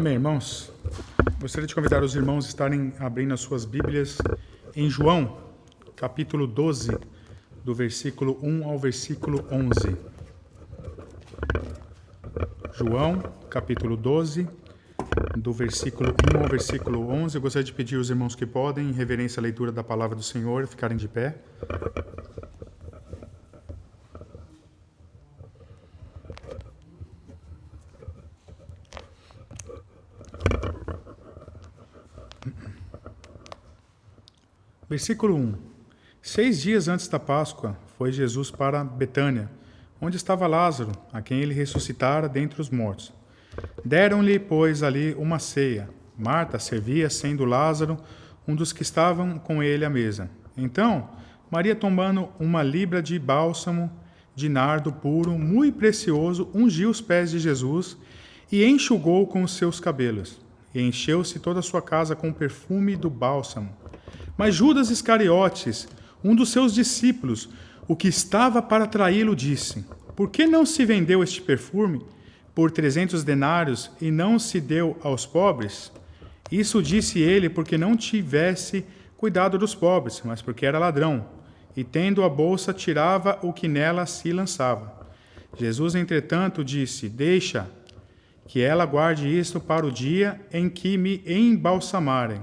Amém, irmãos? Gostaria de convidar os irmãos a estarem abrindo as suas Bíblias em João, capítulo 12, do versículo 1 ao versículo 11. João, capítulo 12, do versículo 1 ao versículo 11. Eu gostaria de pedir aos irmãos que podem, em reverência à leitura da palavra do Senhor, ficarem de pé. Versículo 1. 6 dias antes da Páscoa, foi Jesus para Betânia, onde estava Lázaro, a quem ele ressuscitara dentre os mortos. Deram-lhe, pois, ali uma ceia. Marta servia, sendo Lázaro um dos que estavam com ele à mesa. Então, Maria, tomando uma libra de bálsamo de nardo puro, muito precioso, ungiu os pés de Jesus e enxugou com os seus cabelos. E encheu-se toda a sua casa com o perfume do bálsamo. Mas Judas Iscariotes, um dos seus discípulos, o que estava para traí-lo, disse: Por que não se vendeu este perfume por 300 denários e não se deu aos pobres? Isso disse ele porque não tivesse cuidado dos pobres, mas porque era ladrão, e tendo a bolsa tirava o que nela se lançava. Jesus, entretanto, disse: Deixa que ela guarde isto para o dia em que me embalsamarem,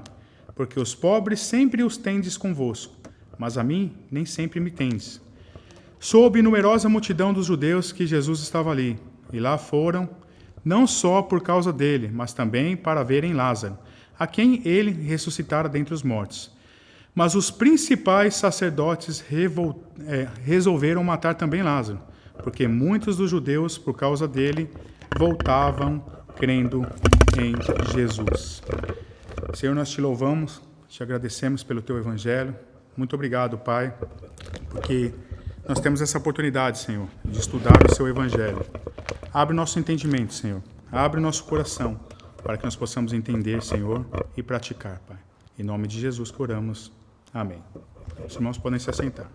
porque os pobres sempre os tendes convosco, mas a mim nem sempre me tendes. Soube numerosa multidão dos judeus que Jesus estava ali, e lá foram, não só por causa dele, mas também para verem Lázaro, a quem ele ressuscitara dentre os mortos. Mas os principais sacerdotes resolveram matar também Lázaro, porque muitos dos judeus, por causa dele, voltavam crendo em Jesus. Senhor, nós te louvamos, te agradecemos pelo teu evangelho. Muito obrigado, Pai, porque nós temos essa oportunidade, Senhor, de estudar o seu evangelho. Abre o nosso entendimento, Senhor. Abre o nosso coração para que nós possamos entender, Senhor, e praticar, Pai. Em nome de Jesus que oramos. Amém. Os irmãos podem se assentar.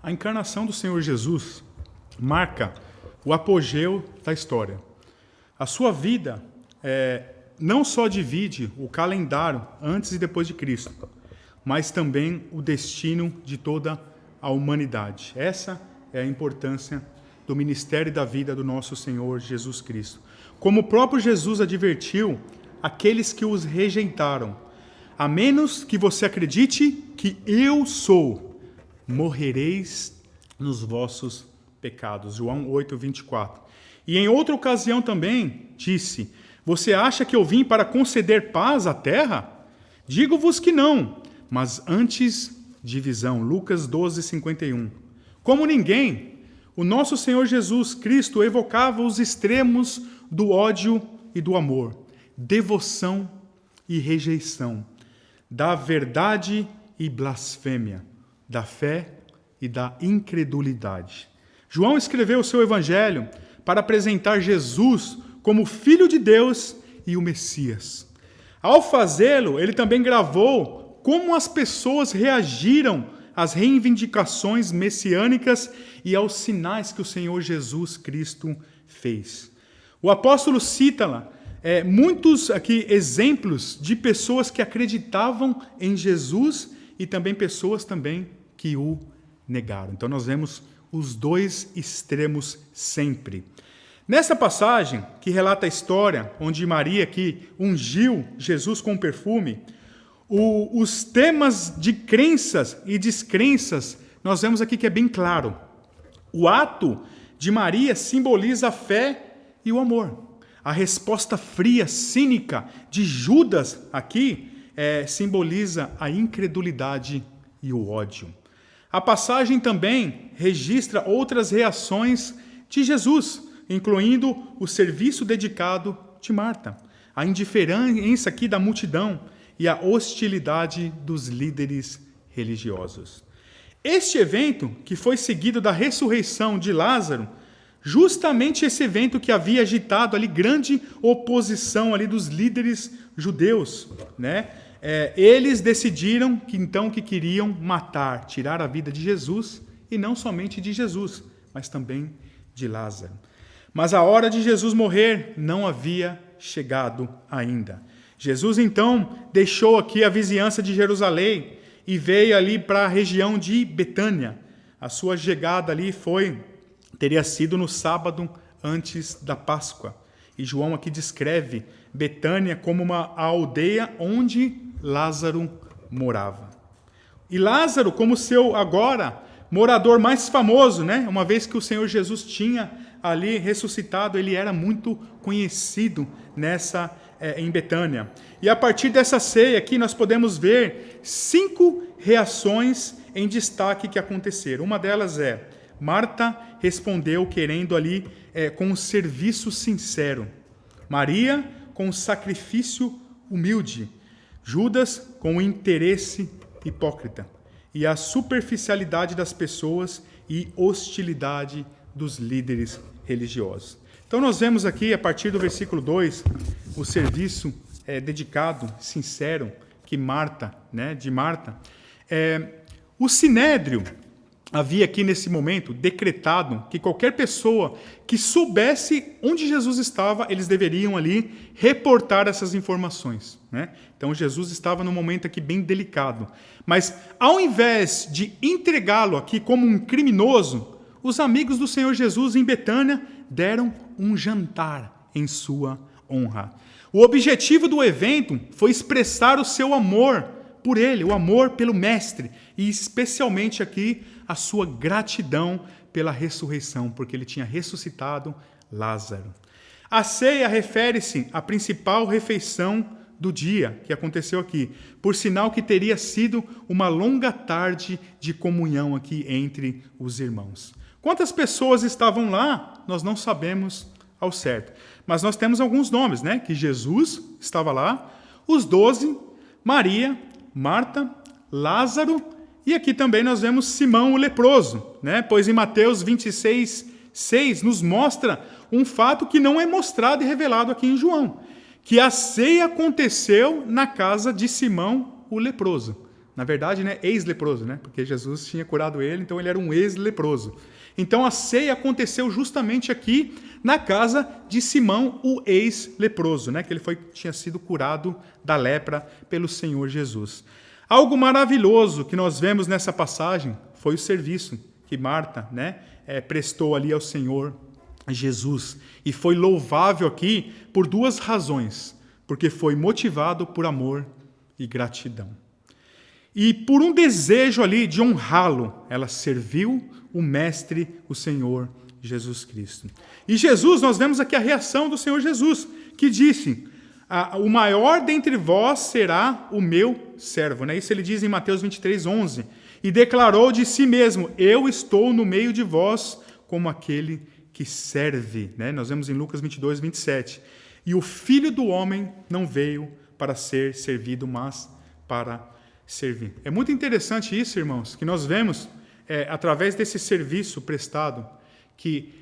A encarnação do Senhor Jesus marca o apogeu da história. A sua vida não só divide o calendário antes e depois de Cristo, mas também o destino de toda a humanidade. Essa é a importância do ministério e da vida do nosso Senhor Jesus Cristo. Como o próprio Jesus advertiu aqueles que os rejeitaram: a menos que você acredite que eu sou, morrereis nos vossos pecados. João 8, 24. E em outra ocasião também disse: Você acha que eu vim para conceder paz à terra? Digo-vos que não, mas antes divisão. Lucas 12, 51. Como ninguém, o nosso Senhor Jesus Cristo evocava os extremos do ódio e do amor, devoção e rejeição, da verdade e blasfêmia, da fé e da incredulidade. João escreveu o seu evangelho para apresentar Jesus como Filho de Deus e o Messias. Ao fazê-lo, ele também gravou como as pessoas reagiram às reivindicações messiânicas e aos sinais que o Senhor Jesus Cristo fez. O apóstolo cita muitos aqui exemplos de pessoas que acreditavam em Jesus e também pessoas também que o negaram. Então nós vemos os dois extremos sempre. Nessa passagem que relata a história onde Maria que ungiu Jesus com perfume, os temas de crenças e descrenças, nós vemos aqui que é bem claro. O ato de Maria simboliza a fé e o amor. A resposta fria, cínica de Judas aqui simboliza a incredulidade e o ódio. A passagem também registra outras reações de Jesus, incluindo o serviço dedicado de Marta, a indiferença aqui da multidão e a hostilidade dos líderes religiosos. Este evento, que foi seguido da ressurreição de Lázaro, justamente esse evento que havia agitado ali grande oposição ali dos líderes judeus, né? eles decidiram que queriam matar, tirar a vida de Jesus, e não somente de Jesus, mas também de Lázaro. Mas a hora de Jesus morrer não havia chegado ainda. Jesus, então, deixou aqui a vizinhança de Jerusalém e veio ali para a região de Betânia. A sua chegada ali teria sido no sábado antes da Páscoa. E João aqui descreve Betânia como uma aldeia onde Lázaro morava. E Lázaro como seu agora morador mais famoso, né? Uma vez que o Senhor Jesus tinha ali ressuscitado, ele era muito conhecido em Betânia. E a partir dessa ceia aqui nós podemos ver 5 reações em destaque que aconteceram. Uma delas é, Marta respondeu querendo ali com um serviço sincero. Maria com um sacrifício humilde. Judas com o interesse hipócrita. E a superficialidade das pessoas e hostilidade dos líderes religiosos. Então nós vemos aqui, a partir do versículo 2, o serviço dedicado, sincero, de Marta. O Sinédrio havia aqui nesse momento decretado que qualquer pessoa que soubesse onde Jesus estava, eles deveriam ali reportar essas informações. Né? Então Jesus estava num momento aqui bem delicado. Mas ao invés de entregá-lo aqui como um criminoso, os amigos do Senhor Jesus em Betânia deram um jantar em sua honra. O objetivo do evento foi expressar o seu amor por ele, o amor pelo Mestre, e especialmente aqui a sua gratidão pela ressurreição, porque ele tinha ressuscitado Lázaro. A ceia refere-se à principal refeição do dia que aconteceu aqui, por sinal que teria sido uma longa tarde de comunhão aqui entre os irmãos. Quantas pessoas estavam lá, nós não sabemos ao certo, mas nós temos alguns nomes, né? Que Jesus estava lá, os 12, Maria, Marta, Lázaro, e aqui também nós vemos Simão o leproso, né? Pois em Mateus 26, 6 nos mostra um fato que não é mostrado e revelado aqui em João, que a ceia aconteceu na casa de Simão o leproso. Na verdade, né, ex-leproso, né? Porque Jesus tinha curado ele, então ele era um ex-leproso. Então a ceia aconteceu justamente aqui na casa de Simão, o ex-leproso, né? Que ele tinha sido curado da lepra pelo Senhor Jesus. Algo maravilhoso que nós vemos nessa passagem foi o serviço que Marta, né, prestou ali ao Senhor Jesus. E foi louvável aqui por 2 razões. Porque foi motivado por amor e gratidão. E por um desejo ali de honrá-lo, ela serviu o Mestre, o Senhor Jesus Cristo. E Jesus, nós vemos aqui a reação do Senhor Jesus, que disse, o maior dentre vós será o meu servo. Né? Isso ele diz em Mateus 23, 11. E declarou de si mesmo, eu estou no meio de vós como aquele que serve. Né? Nós vemos em Lucas 22, 27. E o Filho do Homem não veio para ser servido, mas para servir. É muito interessante isso, irmãos, que nós vemos, através desse serviço prestado, que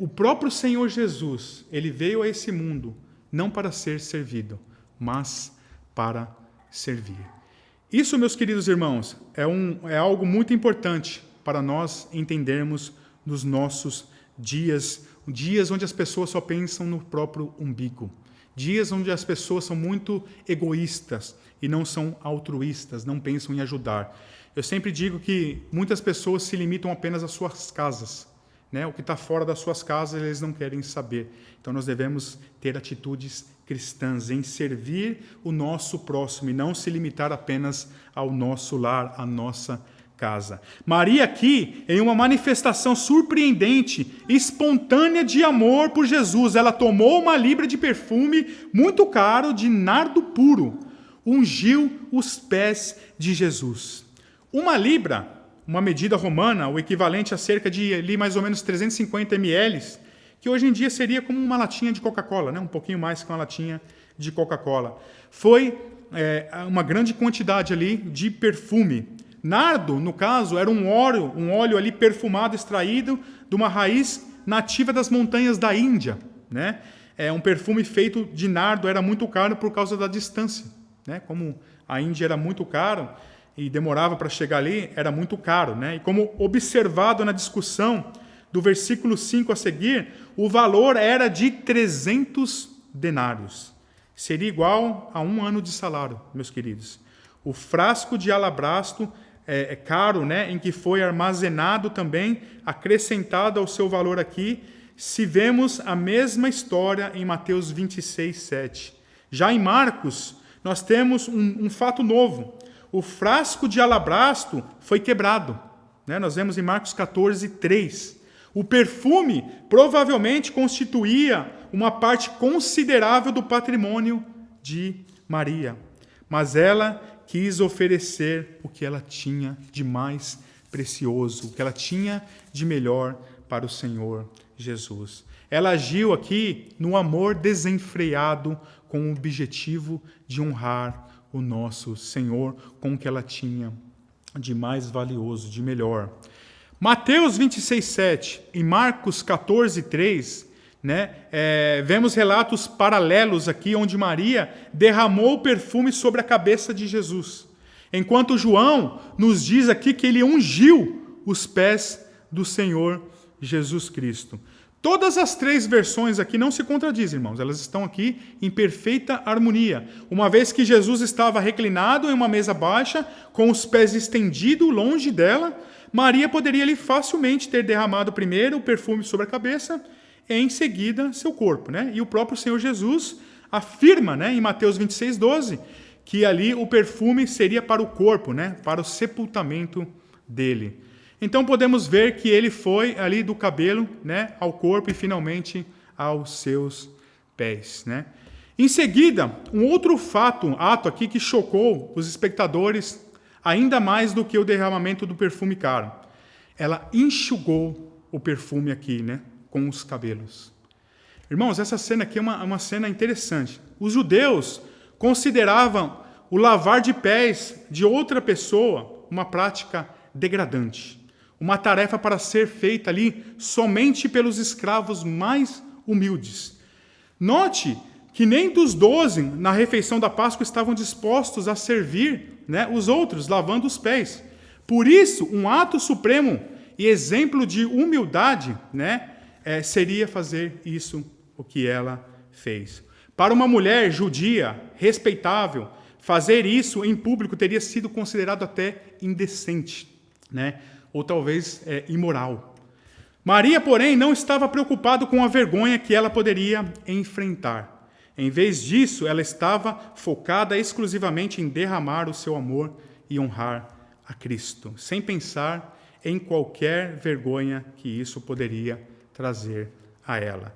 o próprio Senhor Jesus, ele veio a esse mundo não para ser servido, mas para servir. Isso, meus queridos irmãos, é algo muito importante para nós entendermos nos nossos dias onde as pessoas só pensam no próprio umbigo, dias onde as pessoas são muito egoístas e não são altruístas, não pensam em ajudar. Eu sempre digo que muitas pessoas se limitam apenas às suas casas. Né? O que está fora das suas casas, eles não querem saber. Então, nós devemos ter atitudes cristãs em servir o nosso próximo e não se limitar apenas ao nosso lar, à nossa casa. Maria aqui, em uma manifestação surpreendente, espontânea de amor por Jesus, ela tomou uma libra de perfume muito caro, de nardo puro, ungiu os pés de Jesus. Uma libra, uma medida romana, o equivalente a cerca de ali, mais ou menos 350 ml, que hoje em dia seria como uma latinha de Coca-Cola, né? Um pouquinho mais que uma latinha de Coca-Cola. Foi uma grande quantidade ali de perfume. Nardo, no caso, era um óleo ali perfumado, extraído de uma raiz nativa das montanhas da Índia. Né? Um perfume feito de nardo era muito caro por causa da distância. né? Como a Índia era muito caro e demorava para chegar ali, era muito caro, né? E como observado na discussão do versículo 5 a seguir, o valor era de 300 denários. Seria igual a 1 ano de salário, meus queridos. O frasco de alabastro é caro, né? Em que foi armazenado também, acrescentado ao seu valor aqui, se vemos a mesma história em Mateus 26, 7. Já em Marcos, nós temos um fato novo. O frasco de alabastro foi quebrado, né? Nós vemos em Marcos 14, 3. O perfume provavelmente constituía uma parte considerável do patrimônio de Maria. Mas ela quis oferecer o que ela tinha de mais precioso, o que ela tinha de melhor para o Senhor Jesus. Ela agiu aqui no amor desenfreado com o objetivo de honrar o nosso Senhor com o que ela tinha de mais valioso, de melhor. Mateus 26, 7 e Marcos 14, 3, né, vemos relatos paralelos aqui, onde Maria derramou o perfume sobre a cabeça de Jesus, enquanto João nos diz aqui que ele ungiu os pés do Senhor Jesus Cristo. Todas as 3 versões aqui não se contradizem, irmãos. Elas estão aqui em perfeita harmonia. Uma vez que Jesus estava reclinado em uma mesa baixa, com os pés estendidos longe dela, Maria poderia ali facilmente ter derramado primeiro o perfume sobre a cabeça e em seguida seu corpo, né? E o próprio Senhor Jesus afirma, né, em Mateus 26, 12, que ali o perfume seria para o corpo, né, para o sepultamento dele. Então podemos ver que ele foi ali do cabelo, né, ao corpo e finalmente aos seus pés, né? Em seguida, um outro ato aqui que chocou os espectadores ainda mais do que o derramamento do perfume caro. Ela enxugou o perfume aqui, né, com os cabelos. Irmãos, essa cena aqui é uma cena interessante. Os judeus consideravam o lavar de pés de outra pessoa uma prática degradante, uma tarefa para ser feita ali somente pelos escravos mais humildes. Note que nem dos 12 na refeição da Páscoa estavam dispostos a servir, né, os outros, lavando os pés. Por isso, um ato supremo e exemplo de humildade, né, seria fazer isso, o que ela fez. Para uma mulher judia, respeitável, fazer isso em público teria sido considerado até indecente, né, ou talvez imoral. Maria, porém, não estava preocupada com a vergonha que ela poderia enfrentar. Em vez disso, ela estava focada exclusivamente em derramar o seu amor e honrar a Cristo, sem pensar em qualquer vergonha que isso poderia trazer a ela.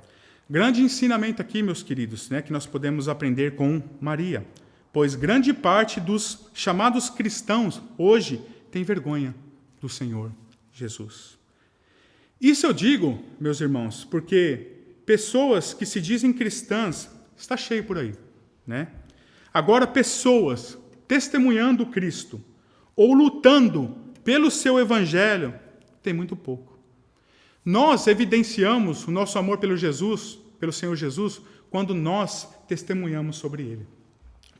Grande ensinamento aqui, meus queridos, né, que nós podemos aprender com Maria, pois grande parte dos chamados cristãos hoje tem vergonha do Senhor Jesus. Isso eu digo, meus irmãos, porque pessoas que se dizem cristãs está cheio por aí, né? Agora, pessoas testemunhando Cristo ou lutando pelo seu evangelho, tem muito pouco. Nós evidenciamos o nosso amor pelo Senhor Jesus, quando nós testemunhamos sobre Ele.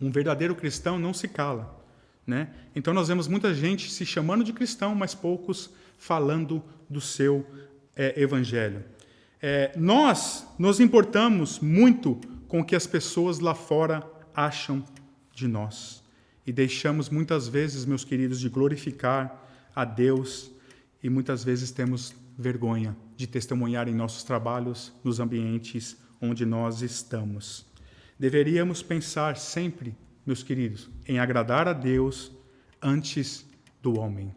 Um verdadeiro cristão não se cala, né? Então nós vemos muita gente se chamando de cristão, mas poucos falando do seu evangelho. Nós nos importamos muito com o que as pessoas lá fora acham de nós. E deixamos muitas vezes, meus queridos, de glorificar a Deus e muitas vezes temos vergonha de testemunhar em nossos trabalhos, nos ambientes onde nós estamos. Deveríamos pensar sempre, meus queridos, em agradar a Deus antes do homem.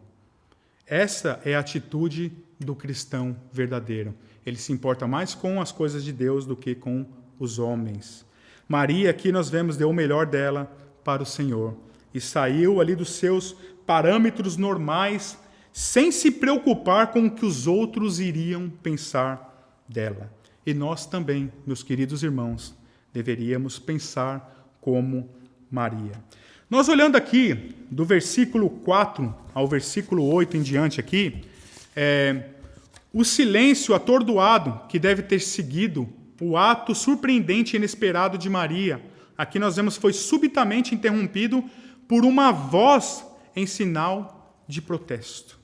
Essa é a atitude do cristão verdadeiro. Ele se importa mais com as coisas de Deus do que com os homens. Maria, aqui nós vemos, deu o melhor dela para o Senhor e saiu ali dos seus parâmetros normais, sem se preocupar com o que os outros iriam pensar dela. E nós também, meus queridos irmãos, deveríamos pensar como Maria. Nós olhando aqui, do versículo 4 ao versículo 8 em diante aqui, o silêncio atordoado que deve ter seguido o ato surpreendente e inesperado de Maria, aqui nós vemos foi subitamente interrompido por uma voz em sinal de protesto.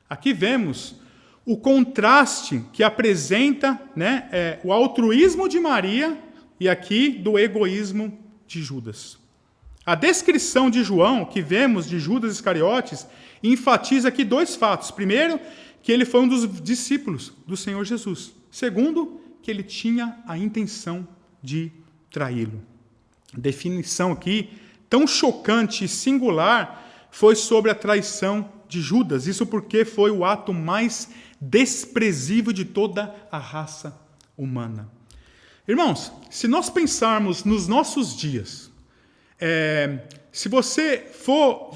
Aqui vemos o contraste que apresenta, né, o altruísmo de Maria e aqui do egoísmo de Judas. A descrição de João, que vemos de Judas Iscariotes, enfatiza aqui dois fatos. Primeiro, que ele foi um dos discípulos do Senhor Jesus. Segundo, que ele tinha a intenção de traí-lo. A definição aqui, tão chocante e singular, foi sobre a traição de Judas. Isso porque foi o ato mais desprezível de toda a raça humana. Irmãos, se nós pensarmos nos nossos dias, se você for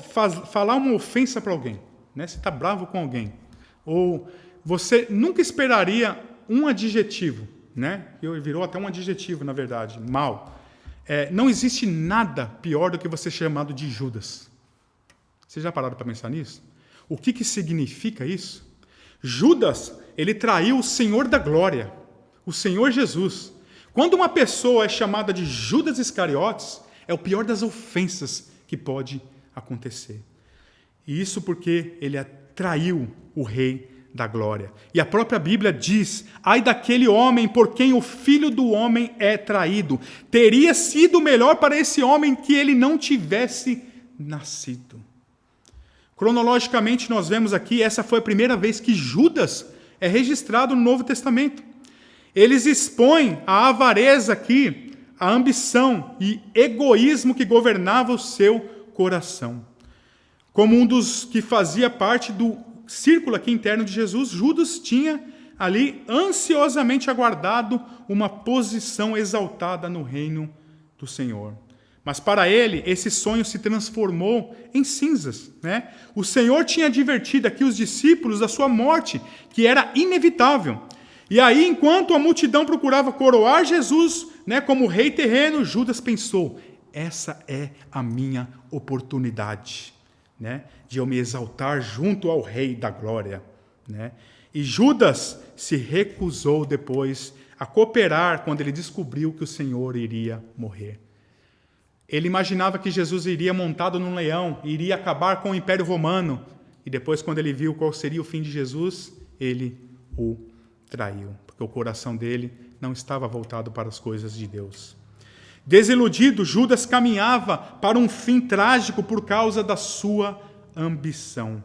falar uma ofensa para alguém, né, você está bravo com alguém, ou você nunca esperaria um adjetivo, né, virou até um adjetivo, na verdade, mal. Não existe nada pior do que você ser chamado de Judas. Vocês já pararam para pensar nisso? O que significa isso? Judas, ele traiu o Senhor da glória, o Senhor Jesus. Quando uma pessoa é chamada de Judas Iscariotes, é o pior das ofensas que pode acontecer. E isso porque ele traiu o Rei da glória. E a própria Bíblia diz: ai daquele homem por quem o Filho do Homem é traído. Teria sido melhor para esse homem que ele não tivesse nascido. Cronologicamente, nós vemos aqui, essa foi a primeira vez que Judas é registrado no Novo Testamento. Eles expõem a avareza aqui, a ambição e egoísmo que governava o seu coração. Como um dos que fazia parte do círculo aqui interno de Jesus, Judas tinha ali ansiosamente aguardado uma posição exaltada no reino do Senhor. Mas para ele, esse sonho se transformou em cinzas, né? O Senhor tinha advertido aqui os discípulos da sua morte, que era inevitável. E aí, enquanto a multidão procurava coroar Jesus, né, como rei terreno, Judas pensou: essa é a minha oportunidade, né, de eu me exaltar junto ao Rei da glória, né? E Judas se recusou depois a cooperar quando ele descobriu que o Senhor iria morrer. Ele imaginava que Jesus iria montado num leão, iria acabar com o Império Romano. E depois, quando ele viu qual seria o fim de Jesus, ele o traiu, porque o coração dele não estava voltado para as coisas de Deus. Desiludido, Judas caminhava para um fim trágico por causa da sua ambição.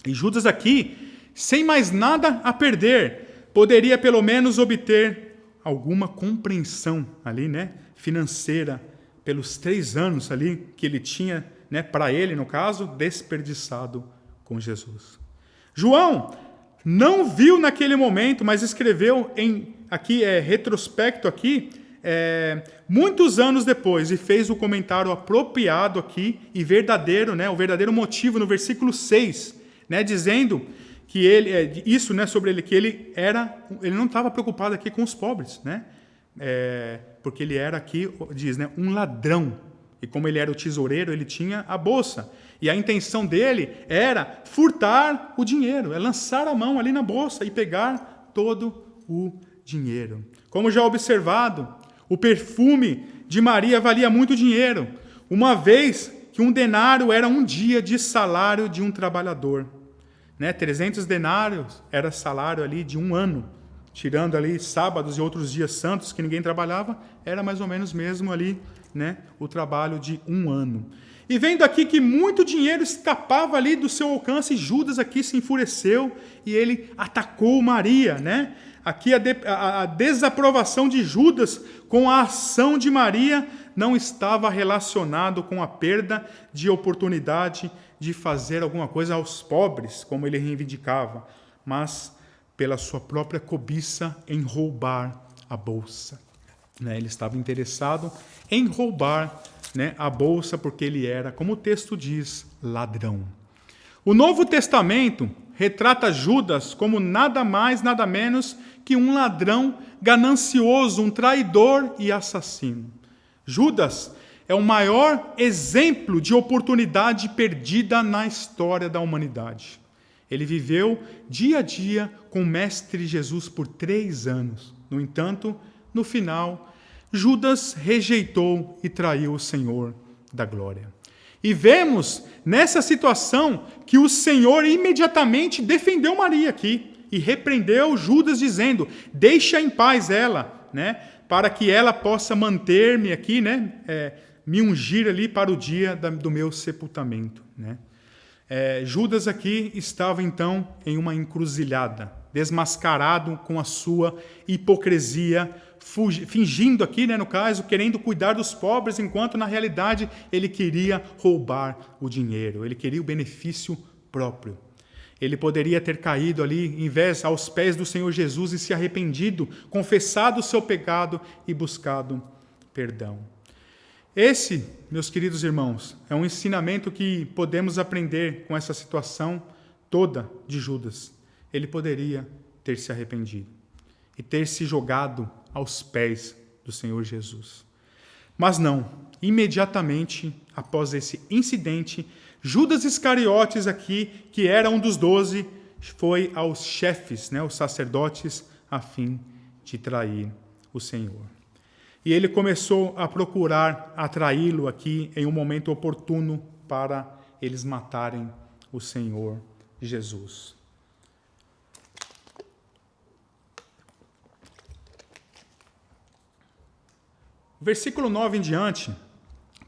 E Judas aqui, sem mais nada a perder, poderia pelo menos obter alguma compreensão ali, né, financeira, pelos 3 anos ali que ele tinha, né, para ele, no caso, desperdiçado com Jesus. João não viu naquele momento, mas escreveu retrospecto aqui, muitos anos depois, e fez o comentário apropriado aqui e verdadeiro, né, o verdadeiro motivo no versículo 6, né, dizendo que ele, isso, né, sobre ele, que ele não estava preocupado aqui com os pobres, né, porque ele era aqui, diz, né, um ladrão. E como ele era o tesoureiro, ele tinha a bolsa. E a intenção dele era furtar o dinheiro, lançar a mão ali na bolsa e pegar todo o dinheiro. Como já observado, o perfume de Maria valia muito dinheiro, uma vez que um denário era um dia de salário de um trabalhador. 300 denários era salário ali de um ano. Tirando ali sábados e outros dias santos que ninguém trabalhava, era mais ou menos mesmo ali, né, o trabalho de um ano. E vendo aqui que muito dinheiro escapava ali do seu alcance, Judas aqui se enfureceu e ele atacou Maria, né? Aqui a desaprovação de Judas com a ação de Maria não estava relacionado com a perda de oportunidade de fazer alguma coisa aos pobres, como ele reivindicava, mas pela sua própria cobiça em roubar a bolsa. Ele estava interessado em roubar, né, a bolsa porque ele era, como o texto diz, ladrão. O Novo Testamento retrata Judas como nada mais, nada menos que um ladrão ganancioso, um traidor e assassino. Judas é o maior exemplo de oportunidade perdida na história da humanidade. Ele viveu dia a dia com o Mestre Jesus por 3 anos. No entanto, no final, Judas rejeitou e traiu o Senhor da glória. E vemos nessa situação que o Senhor imediatamente defendeu Maria aqui e repreendeu Judas dizendo: deixa em paz ela, né, para que ela possa manter-me aqui, né, me ungir ali para o dia do meu sepultamento, né. Judas aqui estava então em uma encruzilhada, desmascarado com a sua hipocrisia, fingindo aqui, né, no caso, querendo cuidar dos pobres, enquanto na realidade ele queria roubar o dinheiro, ele queria o benefício próprio. Ele poderia ter caído ali, em vez, aos pés do Senhor Jesus e se arrependido, confessado o seu pecado e buscado perdão. Esse, meus queridos irmãos, é um ensinamento que podemos aprender com essa situação toda de Judas. Ele poderia ter se arrependido e ter se jogado aos pés do Senhor Jesus. Mas não, imediatamente após esse incidente, Judas Iscariotes aqui, que era um dos 12, foi aos chefes, né, os sacerdotes, a fim de trair o Senhor. E ele começou a procurar atraí-lo aqui em um momento oportuno para eles matarem o Senhor Jesus. Versículo 9 em diante,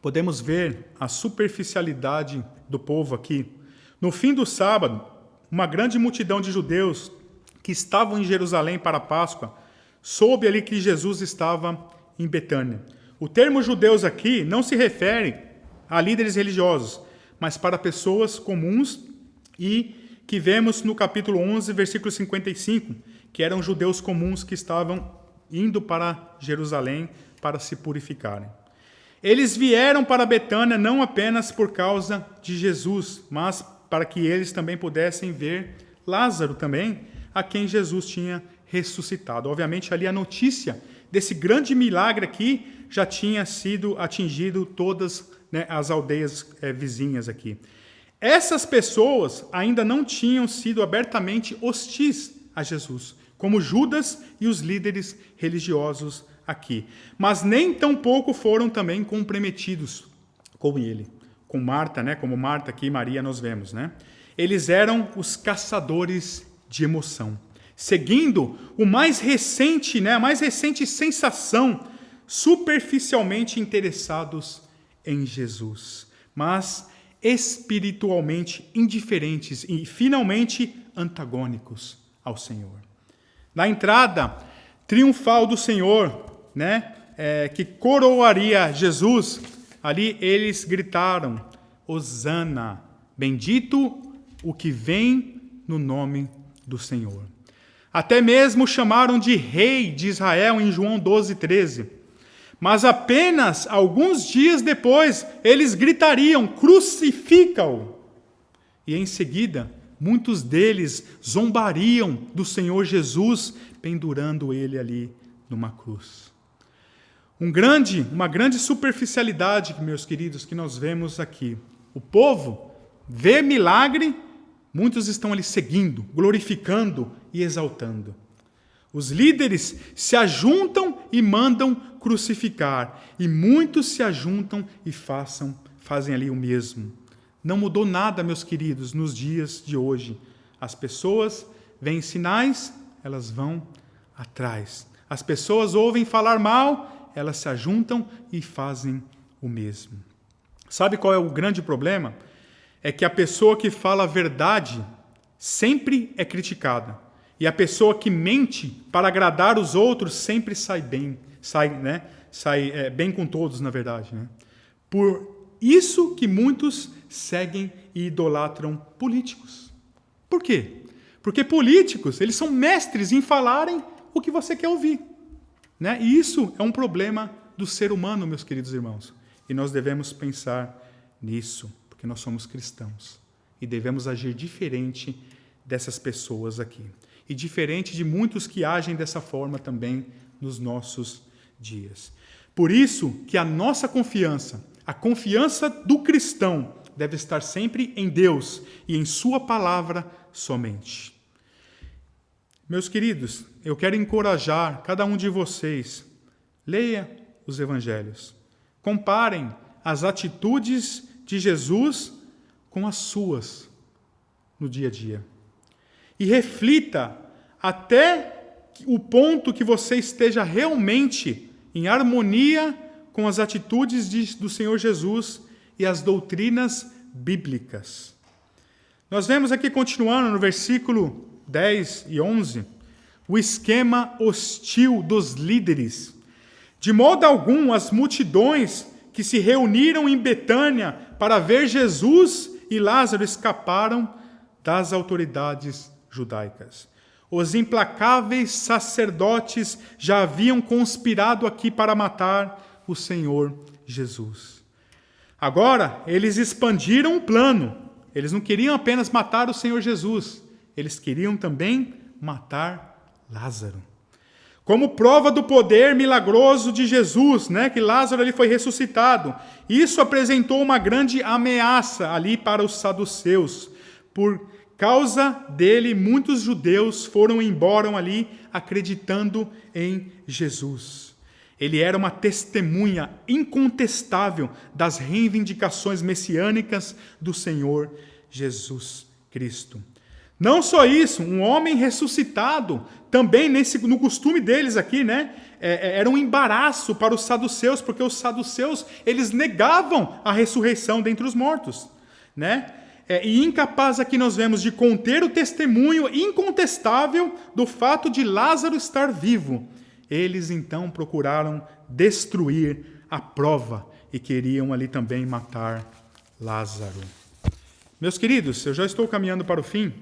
podemos ver a superficialidade do povo aqui. No fim do sábado, uma grande multidão de judeus que estavam em Jerusalém para a Páscoa soube ali que Jesus estava em Betânia. O termo judeus aqui não se refere a líderes religiosos, mas para pessoas comuns e que vemos no capítulo 11, versículo 55, que eram judeus comuns que estavam indo para Jerusalém para se purificarem. Eles vieram para Betânia não apenas por causa de Jesus, mas para que eles também pudessem ver Lázaro também, a quem Jesus tinha ressuscitado. Obviamente, ali a notícia desse grande milagre aqui já tinha sido atingido todas, né, as aldeias vizinhas aqui. Essas pessoas ainda não tinham sido abertamente hostis a Jesus, como Judas e os líderes religiosos aqui. Mas nem tampouco foram também comprometidos com ele, com Marta, né, como Marta aqui e Maria nós vemos, né? Eles eram os caçadores de emoção, seguindo o mais recente, né, a mais recente sensação, superficialmente interessados em Jesus, mas espiritualmente indiferentes e finalmente antagônicos ao Senhor. Na entrada triunfal do Senhor, né, que coroaria Jesus, ali eles gritaram: Hosana, bendito o que vem no nome do Senhor. Até mesmo chamaram de rei de Israel em João 12:13. Mas apenas alguns dias depois, eles gritariam: crucifica-o! E em seguida, muitos deles zombariam do Senhor Jesus, pendurando ele ali numa cruz. Uma grande superficialidade, meus queridos, que nós vemos aqui. O povo vê milagre, muitos estão ali seguindo, glorificando e exaltando. Os líderes se ajuntam e mandam crucificar, e muitos se ajuntam e fazem ali o mesmo. Não mudou nada, meus queridos, nos dias de hoje. As pessoas veem sinais, elas vão atrás. As pessoas ouvem falar mal, elas se ajuntam e fazem o mesmo. Sabe qual é o grande problema? É que a pessoa que fala a verdade sempre é criticada. E a pessoa que mente para agradar os outros sempre sai bem com todos, na verdade, né? Por isso que muitos seguem e idolatram políticos. Por quê? Porque políticos, eles são mestres em falarem o que você quer ouvir, né? E isso é um problema do ser humano, meus queridos irmãos. E nós devemos pensar nisso, porque nós somos cristãos e devemos agir diferente dessas pessoas aqui. E diferente de muitos que agem dessa forma também nos nossos dias. Por isso que a nossa confiança, a confiança do cristão, deve estar sempre em Deus e em sua palavra somente. Meus queridos, eu quero encorajar cada um de vocês. Leia os evangelhos. Comparem as atitudes de Jesus com as suas no dia a dia. E reflita até o ponto que você esteja realmente em harmonia com as atitudes do Senhor Jesus e as doutrinas bíblicas. Nós vemos aqui, continuando no versículo 10 e 11, o esquema hostil dos líderes. De modo algum, as multidões que se reuniram em Betânia para ver Jesus e Lázaro escaparam das autoridades judaicas. Os implacáveis sacerdotes já haviam conspirado aqui para matar o Senhor Jesus. Agora, eles expandiram o plano. Eles não queriam apenas matar o Senhor Jesus, eles queriam também matar Lázaro. Como prova do poder milagroso de Jesus, que Lázaro ali foi ressuscitado, isso apresentou uma grande ameaça ali para os saduceus. Por causa dele, muitos judeus foram embora ali acreditando em Jesus. Ele era uma testemunha incontestável das reivindicações messiânicas do Senhor Jesus Cristo. Não só isso, um homem ressuscitado, também no costume deles aqui, era um embaraço para os saduceus, porque os saduceus, eles negavam a ressurreição dentre os mortos, E incapaz aqui nós vemos de conter o testemunho incontestável do fato de Lázaro estar vivo. Eles então procuraram destruir a prova e queriam ali também matar Lázaro. Meus queridos, eu já estou caminhando para o fim.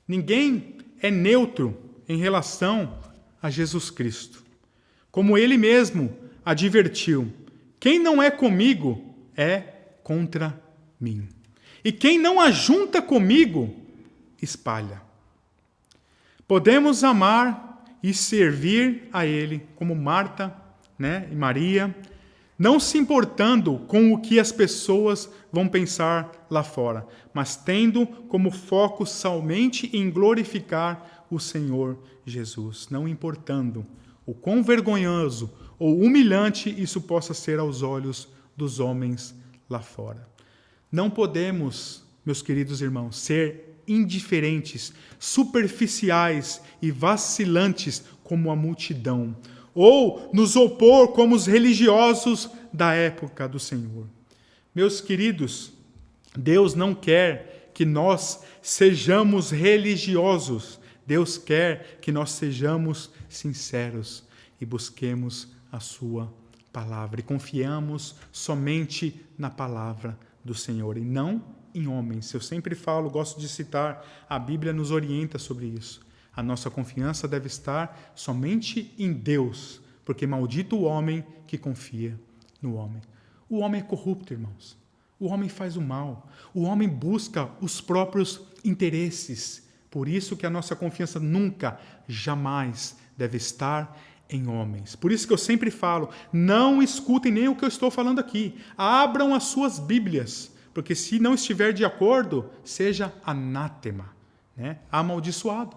Ninguém é neutro em relação a Jesus Cristo. Como ele mesmo advertiu, quem não é comigo é contra mim. E quem não ajunta comigo, espalha. Podemos amar e servir a ele, como Marta e Maria, não se importando com o que as pessoas vão pensar lá fora, mas tendo como foco somente em glorificar o Senhor Jesus, não importando o quão vergonhoso ou humilhante isso possa ser aos olhos dos homens lá fora. Não podemos, meus queridos irmãos, ser indiferentes, superficiais e vacilantes como a multidão, ou nos opor como os religiosos da época do Senhor. Meus queridos, Deus não quer que nós sejamos religiosos. Deus quer que nós sejamos sinceros e busquemos a sua palavra e confiamos somente na palavra do Senhor e não em homens. Eu sempre falo, gosto de citar, a Bíblia nos orienta sobre isso. A nossa confiança deve estar somente em Deus, porque maldito o homem que confia no homem. O homem é corrupto, irmãos. O homem faz o mal. O homem busca os próprios interesses. Por isso que a nossa confiança nunca, jamais deve estar em homens. Por isso que eu sempre falo, não escutem nem o que eu estou falando aqui. Abram as suas Bíblias, porque se não estiver de acordo, seja anátema, amaldiçoado.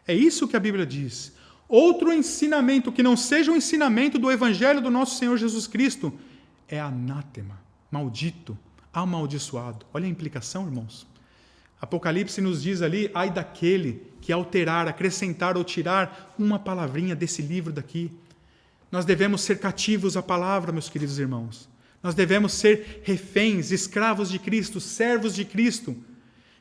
É isso que a Bíblia diz. Outro ensinamento que não seja o ensinamento do Evangelho do nosso Senhor Jesus Cristo é anátema, maldito, amaldiçoado. Olha a implicação, irmãos. Apocalipse nos diz ali, ai daquele que alterar, acrescentar ou tirar uma palavrinha desse livro daqui. Nós devemos ser cativos à palavra, meus queridos irmãos. Nós devemos ser reféns, escravos de Cristo, servos de Cristo,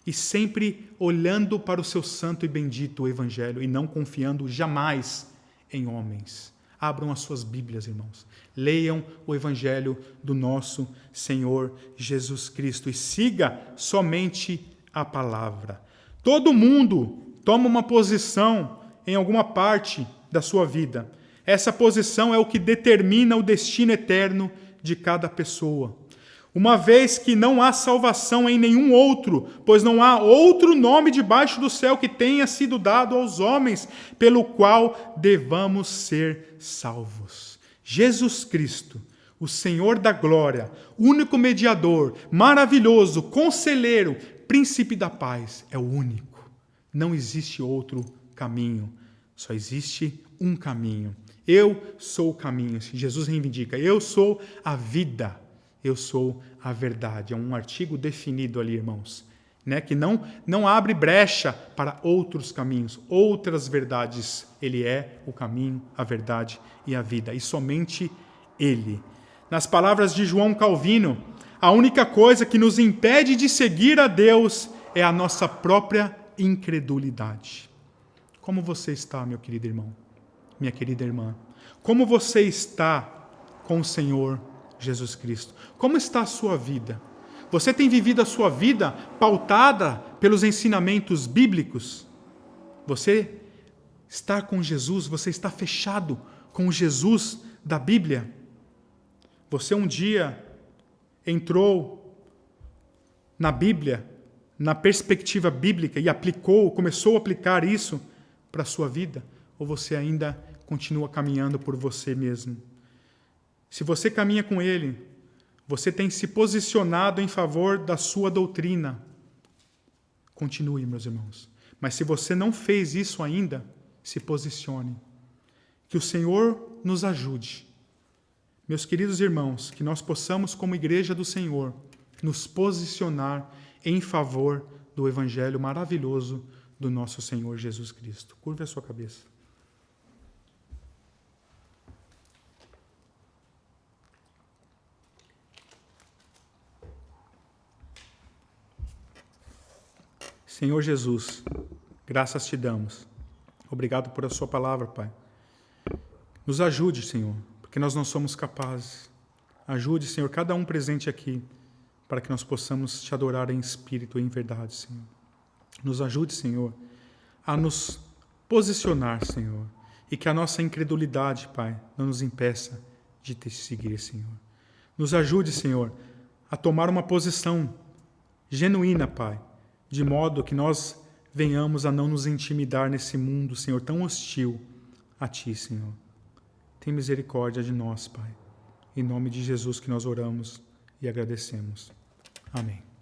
e sempre olhando para o seu santo e bendito Evangelho e não confiando jamais em homens. Abram as suas Bíblias, irmãos. Leiam o Evangelho do nosso Senhor Jesus Cristo e siga somente a palavra. Todo mundo toma uma posição em alguma parte da sua vida. Essa posição é o que determina o destino eterno de cada pessoa. Uma vez que não há salvação em nenhum outro, pois não há outro nome debaixo do céu que tenha sido dado aos homens, pelo qual devamos ser salvos. Jesus Cristo, o Senhor da glória, único mediador, maravilhoso, conselheiro, príncipe da paz, é o único. Não existe outro caminho, só existe um caminho. Eu sou o caminho. Jesus reivindica. Eu sou a vida. Eu sou a verdade. É um artigo definido ali, irmãos. Né? Que não abre brecha para outros caminhos, outras verdades. Ele é o caminho, a verdade e a vida. E somente Ele. Nas palavras de João Calvino, a única coisa que nos impede de seguir a Deus é a nossa própria incredulidade. Como você está, meu querido irmão? Minha querida irmã? Como você está com o Senhor Jesus Cristo? Como está a sua vida? Você tem vivido a sua vida pautada pelos ensinamentos bíblicos? Você está com Jesus? Você está fechado com o Jesus da Bíblia? Você um dia entrou na Bíblia, na perspectiva bíblica e começou a aplicar isso para a sua vida? Ou você ainda continua caminhando por você mesmo? Se você caminha com Ele, você tem se posicionado em favor da sua doutrina. Continue, meus irmãos. Mas se você não fez isso ainda, se posicione. Que o Senhor nos ajude. Meus queridos irmãos, que nós possamos, como igreja do Senhor, nos posicionar em favor do Evangelho maravilhoso do nosso Senhor Jesus Cristo. Curve a sua cabeça. Senhor Jesus, graças te damos. Obrigado por a sua palavra, Pai. Nos ajude, Senhor, porque nós não somos capazes. Ajude, Senhor, cada um presente aqui, para que nós possamos te adorar em espírito e em verdade, Senhor. Nos ajude, Senhor, a nos posicionar, Senhor, e que a nossa incredulidade, Pai, não nos impeça de te seguir, Senhor. Nos ajude, Senhor, a tomar uma posição genuína, Pai, de modo que nós venhamos a não nos intimidar nesse mundo, Senhor, tão hostil a Ti, Senhor. Tem misericórdia de nós, Pai. Em nome de Jesus que nós oramos e agradecemos. Amém.